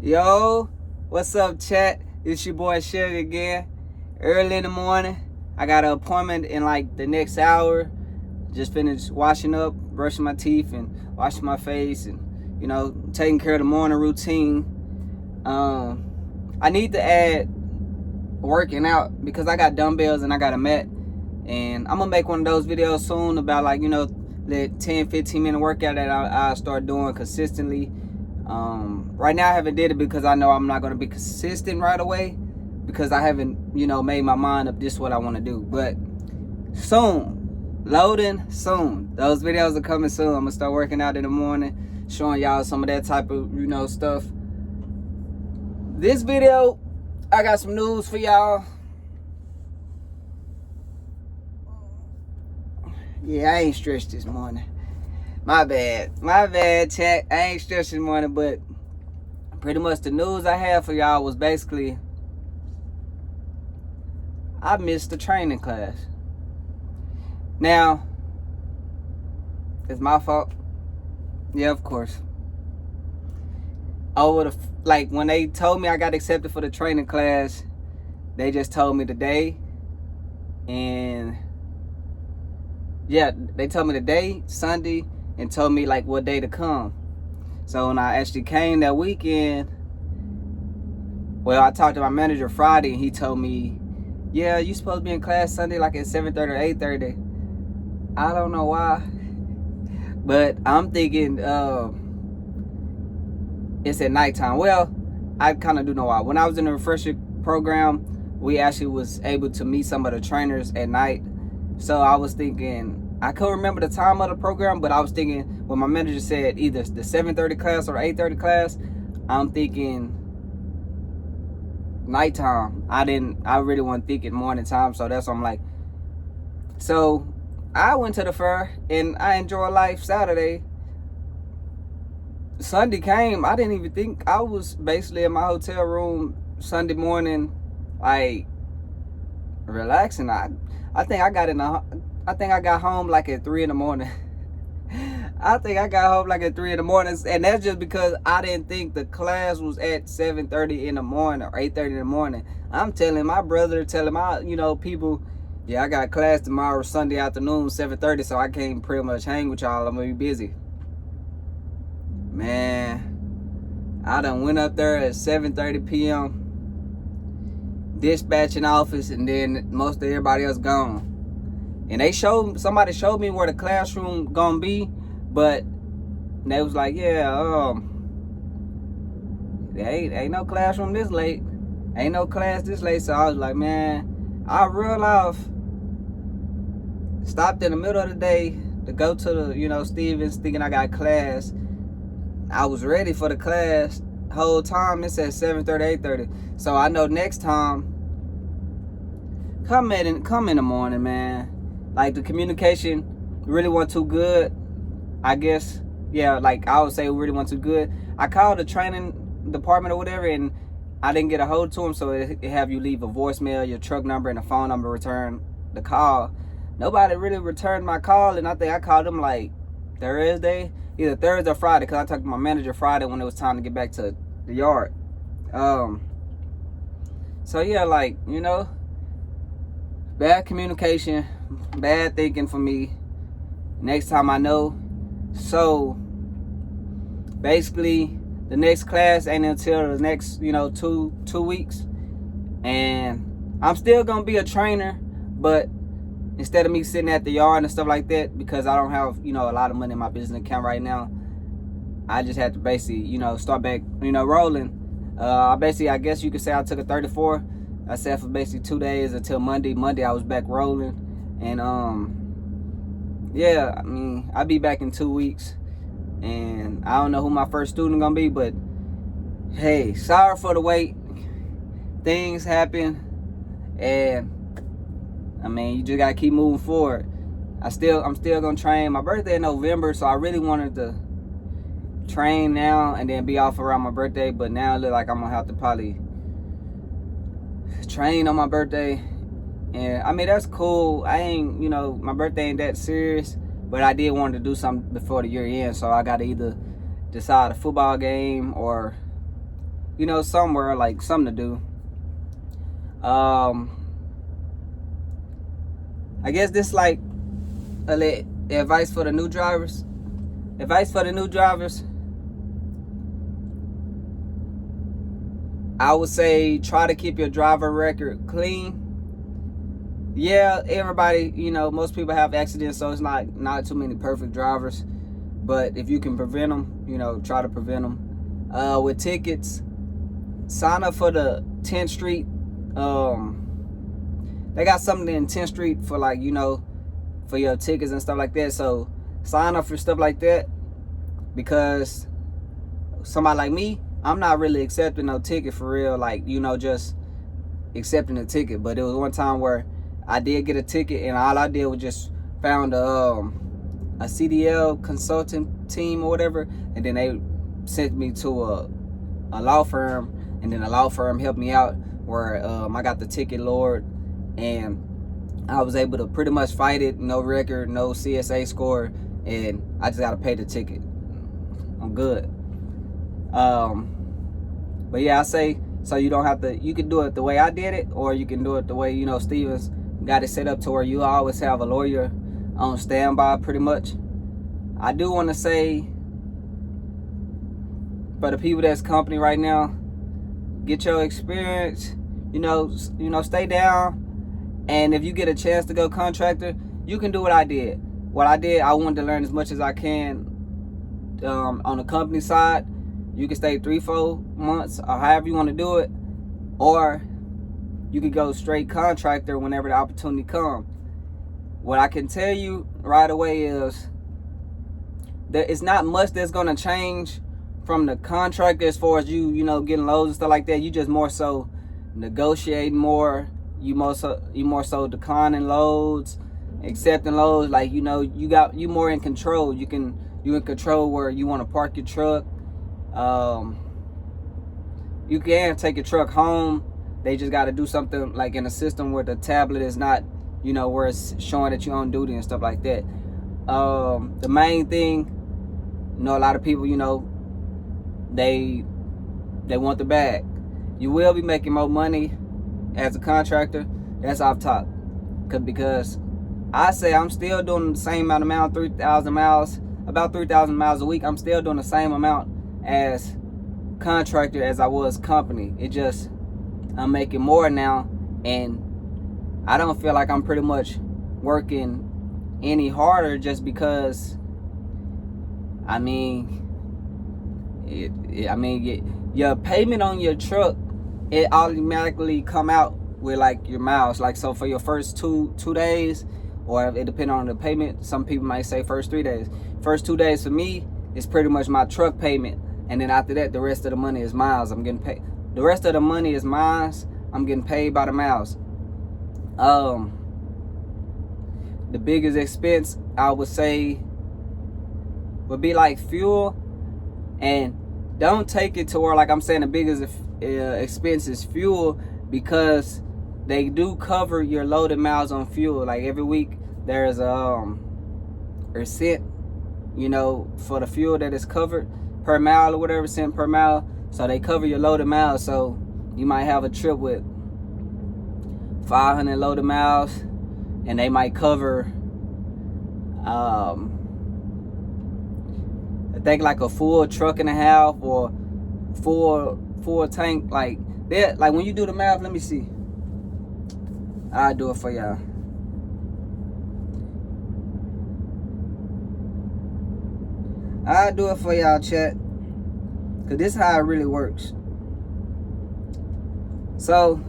Yo, what's up, chat? It's your boy Sugar again. Early in the morning, I got an appointment in like the next hour. Just finished washing up, brushing my teeth, and washing my face, and taking care of the morning routine. I need to add working out because I got dumbbells and I got a mat, and I'm gonna make one of those videos soon about the 10-15 minute workout that I start doing consistently. Right now I haven't did it because I know I'm not going to be consistent right away because I haven't, made my mind up this is what I want to do. But soon, loading soon. Those videos are coming soon. I'm going to start working out in the morning, showing y'all some of that type of, stuff. This video, I got some news for y'all. Yeah, I ain't stretched this morning. My bad, chat. I ain't stretched this morning, but pretty much the news I had for y'all was basically I missed the training class. Now, it's my fault. Yeah, of course. When they told me I got accepted for the training class, they just told me the day, and yeah, they told me the day, Sunday, and told me like what day to come. So when I actually came that weekend, well, I talked to my manager Friday, and he told me, yeah, you supposed to be in class Sunday like at 7:30 or 8:30. I don't know why, but I'm thinking it's at nighttime. Well, I kind of do know why. When I was in the refresher program, we actually was able to meet some of the trainers at night. So I was thinking, I couldn't remember the time of the program, but I was thinking when my manager said either the 7:30 class or 8:30 class, I'm thinking nighttime. I really wasn't thinking morning time, so that's what I'm like. So I went to the fair and I enjoyed life Saturday. Sunday came, I didn't even think. I was basically in my hotel room Sunday morning, like relaxing. I think I got home like at 3 in the morning. I think I got home like at 3 in the morning, and that's just because I didn't think the class was at 7:30 in the morning or 8:30 in the morning. I'm telling my brother, telling my people, yeah, I got class tomorrow Sunday afternoon 7:30, so I can't pretty much hang with y'all. I'm gonna be busy. Man, I done went up there at 7:30 p.m. dispatching office, and then most of everybody else gone. And somebody showed me where the classroom gonna be, but they was like, yeah, there ain't no classroom this late. Ain't no class this late. So I was like, man, I real life stopped in the middle of the day to go to the, Stevens, thinking I got class. I was ready for the class whole time. It said 7:30, 8:30. So I know next time, come in the morning, man. Like the communication really wasn't too good, I guess. Yeah, like I would say it really wasn't too good. I called the training department or whatever, and I didn't get a hold to them, so it have you leave a voicemail, your truck number, and a phone number, return the call. Nobody really returned my call, and I think I called them like Thursday, either Thursday or Friday, because I talked to my manager Friday when it was time to get back to the yard. So yeah, like, bad communication, bad thinking for me. Next time I know. So basically the next class ain't until the next, 2 weeks. And I'm still gonna be a trainer, but instead of me sitting at the yard and stuff like that, because I don't have, a lot of money in my business account right now, I just had to basically, start back, rolling. I guess you could say I took a 34. I sat for basically 2 days until Monday. Monday I was back rolling. And yeah, I mean, I'll be back in 2 weeks. And I don't know who my first student gonna be, but hey, sorry for the wait. Things happen, and I mean, you just gotta keep moving forward. I'm still gonna train. My birthday in November, so I really wanted to train now and then be off around my birthday, but now it look like I'm gonna have to probably train on my birthday. And I mean, that's cool. I ain't, my birthday ain't that serious, but I did want to do something before the year ends, so I gotta either decide a football game or you know, somewhere, like something to do. I guess this like advice for the new drivers. Advice for the new drivers. I would say try to keep your driver record clean. Yeah, everybody, you know, most people have accidents, so it's not too many perfect drivers. But if you can prevent them, you know, try to prevent them. With tickets, sign up for the 10th Street. They got something in 10th Street for, like, you know, for your tickets and stuff like that. So sign up for stuff like that, because somebody like me, I'm not really accepting no ticket for real, like, you know, just accepting a ticket. But it was one time where I did get a ticket, and all I did was just found a CDL consulting team or whatever, and then they sent me to a law firm, and then the law firm helped me out where I got the ticket lowered, and I was able to pretty much fight it, no record, no CSA score, and I just got to pay the ticket. I'm good. But yeah, I say, so you don't have to, you can do it the way I did it, or you can do it the way, you know, Stevens got it set up to where you always have a lawyer on standby pretty much. I do want to say, for the people that's company right now, get your experience, you know, stay down. And if you get a chance to go contractor, you can do what I did. What I did, I wanted to learn as much as I can on the company side. You can stay 3-4 months or however you want to do it, or you could go straight contractor whenever the opportunity comes. What I can tell you right away is that it's not much that's gonna change from the contractor as far as you know, getting loads and stuff like that. You just more so negotiating more. You more so declining loads, accepting loads. Like, you know, you more in control. You in control where you want to park your truck. You can take your truck home. They just got to do something like in a system where the tablet is not, you know, where it's showing that you're on duty and stuff like that. The main thing, you know, a lot of people, you know, they want the bag. You will be making more money as a contractor. That's off top. Because I say I'm still doing the same amount, 3,000 miles, about 3,000 miles a week. I'm still doing the same amount as contractor as I was company. It just, I'm making more now, and I don't feel like I'm pretty much working any harder just because, I mean, your payment on your truck, it automatically come out with like your miles. Like, so for your first two days, or it depends on the payment, some people might say first 3 days. First 2 days for me is pretty much my truck payment, and then after that, the rest of the money is miles. I'm getting paid. The rest of the money is miles. I'm getting paid by the miles. The biggest expense I would say would be like fuel, and don't take it to where, like I'm saying, the biggest expense is fuel, because they do cover your loaded miles on fuel. Like every week there's a cent, you know, for the fuel that is covered per mile or whatever, cent per mile. So they cover your loaded miles. So you might have a trip with 500 loaded miles, and they might cover I think like a full truck and a half, or full tank. Like that, like when you do the math, let me see, I'll do it for y'all. I'll do it for y'all, chat, because this is how it really works. So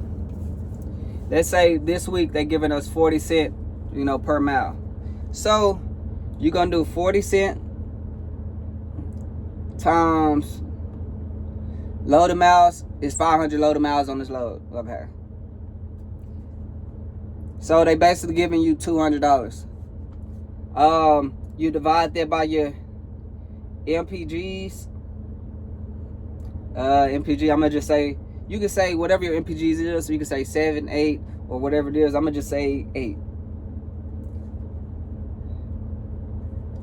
let's say this week they're giving us 40 cents, you know, per mile. So you're gonna do 40 cents times loaded miles is 500 loaded miles on this load up here. So they basically giving you $200. You divide that by your MPGs. MPG, I'm gonna just say, you can say whatever your MPGs is. So you can say 7, 8, or whatever it is. I'm gonna just say 8.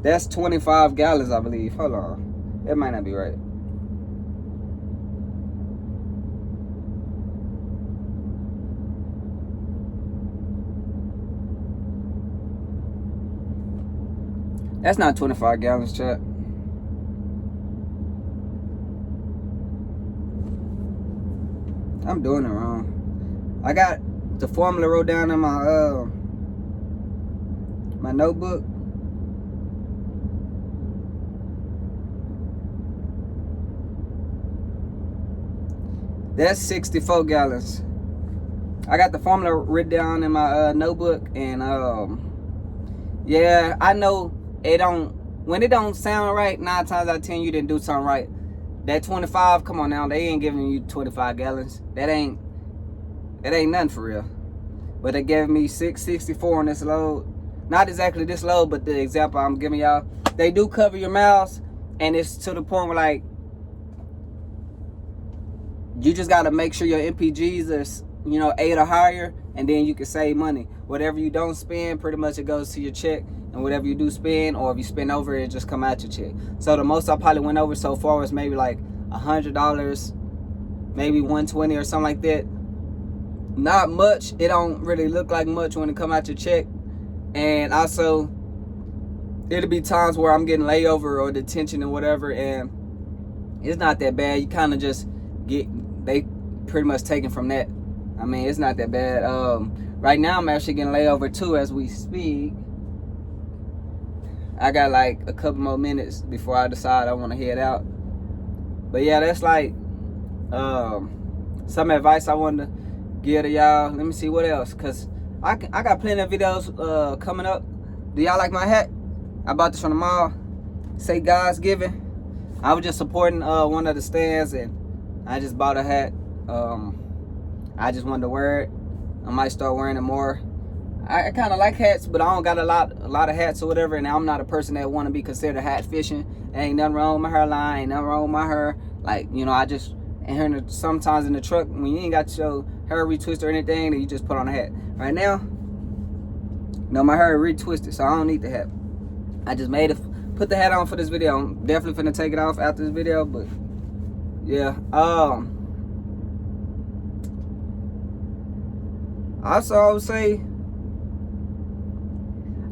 That's 25 gallons, I believe. Hold on, that might not be right. That's not 25 gallons, chat. I'm doing it wrong. I got the formula wrote down in my my notebook. That's 64 gallons. I got the formula written down in my notebook, and yeah, I know it don't, when it don't sound right, 9 times out of 10 you didn't do something right. That 25, come on now, they ain't giving you 25 gallons. That ain't nothing for real. But they gave me 664 on this load. Not exactly this load, but the example I'm giving y'all. They do cover your miles, and it's to the point where, like, you just gotta make sure your MPGs are, you know, 8 or higher, and then you can save money. Whatever you don't spend, pretty much it goes to your check, and whatever you do spend, or if you spend over, it just come out your check. So the most I probably went over so far was maybe like $100, maybe 120 or something like that. Not much. It don't really look like much when it come out your check. And also, it'll be times where I'm getting layover or detention or whatever, and it's not that bad. You kind of just get, they pretty much taken from that. I mean, it's not that bad. Right now I'm actually getting layover too as we speak. I got like a couple more minutes before I decide I want to head out. But yeah, that's like some advice I wanted to give to y'all. Let me see what else, cause I got plenty of videos coming up. Do y'all like my hat? I bought this from the mall. Say God's giving. I was just supporting one of the stands, and I just bought a hat. I just wanted to wear it. I might start wearing it more. I kind of like hats, but I don't got a lot of hats or whatever, and I'm not a person that want to be considered hat fishing. There ain't nothing wrong with my hairline, ain't nothing wrong with my hair. Like, you know, I just, and sometimes in the truck, when you ain't got your hair retwisted or anything, then you just put on a hat. Right now, you know, my hair retwisted, so I don't need the hat. I just made it, put the hat on for this video. I'm definitely finna take it off after this video, but yeah. Also, I would say,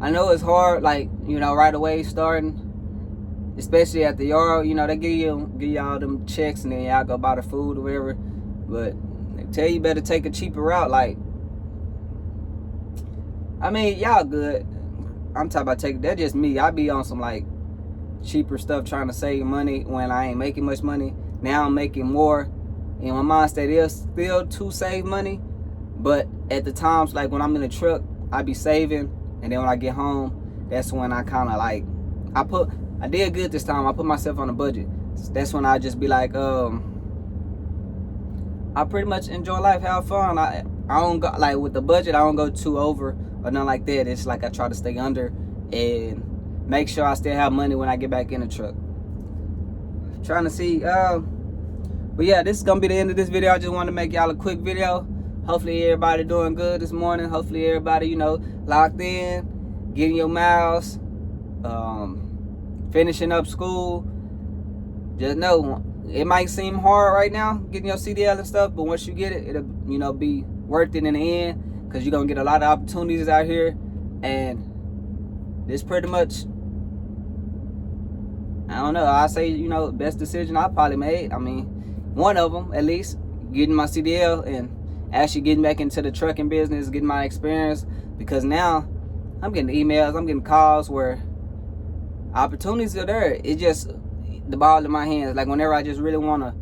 I know it's hard, like, you know, right away starting, especially at the yard. You know, they give y'all them checks, and then y'all go buy the food or whatever. But they tell you better take a cheaper route. Like, I mean, y'all good. I'm talking about taking, that's just me. I be on some like cheaper stuff, trying to save money when I ain't making much money. Now I'm making more, and my mind state is still to save money. But at the times, like when I'm in the truck, I be saving, and then when I get home, that's when I kind of like, I did good this time. I put myself on a budget. That's when I just be like, I pretty much enjoy life, have fun. I don't go, like with the budget, I don't go too over or nothing like that. It's like I try to stay under and make sure I still have money when I get back in the truck. Trying to see, but yeah, this is gonna be the end of this video. I just wanted to make y'all a quick video. Hopefully everybody doing good this morning. Hopefully everybody, you know, locked in, getting your miles, finishing up school. Just know, it might seem hard right now, getting your CDL and stuff, but once you get it, it'll, you know, be worth it in the end, because you're going to get a lot of opportunities out here. And this pretty much, I don't know, I say, you know, best decision I probably made. I mean, one of them, at least, getting my CDL and actually getting back into the trucking business, getting my experience, because now I'm getting emails, I'm getting calls where opportunities are there. It's just the ball in my hands. Like whenever I just really want to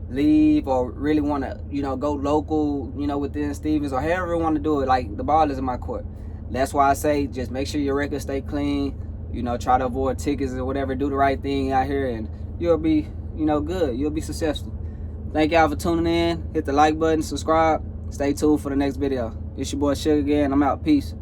leave or really want to, you know, go local, you know, within Stevens or however you want to do it, like the ball is in my court. That's why I say just make sure your records stay clean, you know, try to avoid tickets or whatever, do the right thing out here, and you'll be, you know, good. You'll be successful. Thank y'all for tuning in. Hit the like button, subscribe. Stay tuned for the next video. It's your boy Sugar again. I'm out. Peace.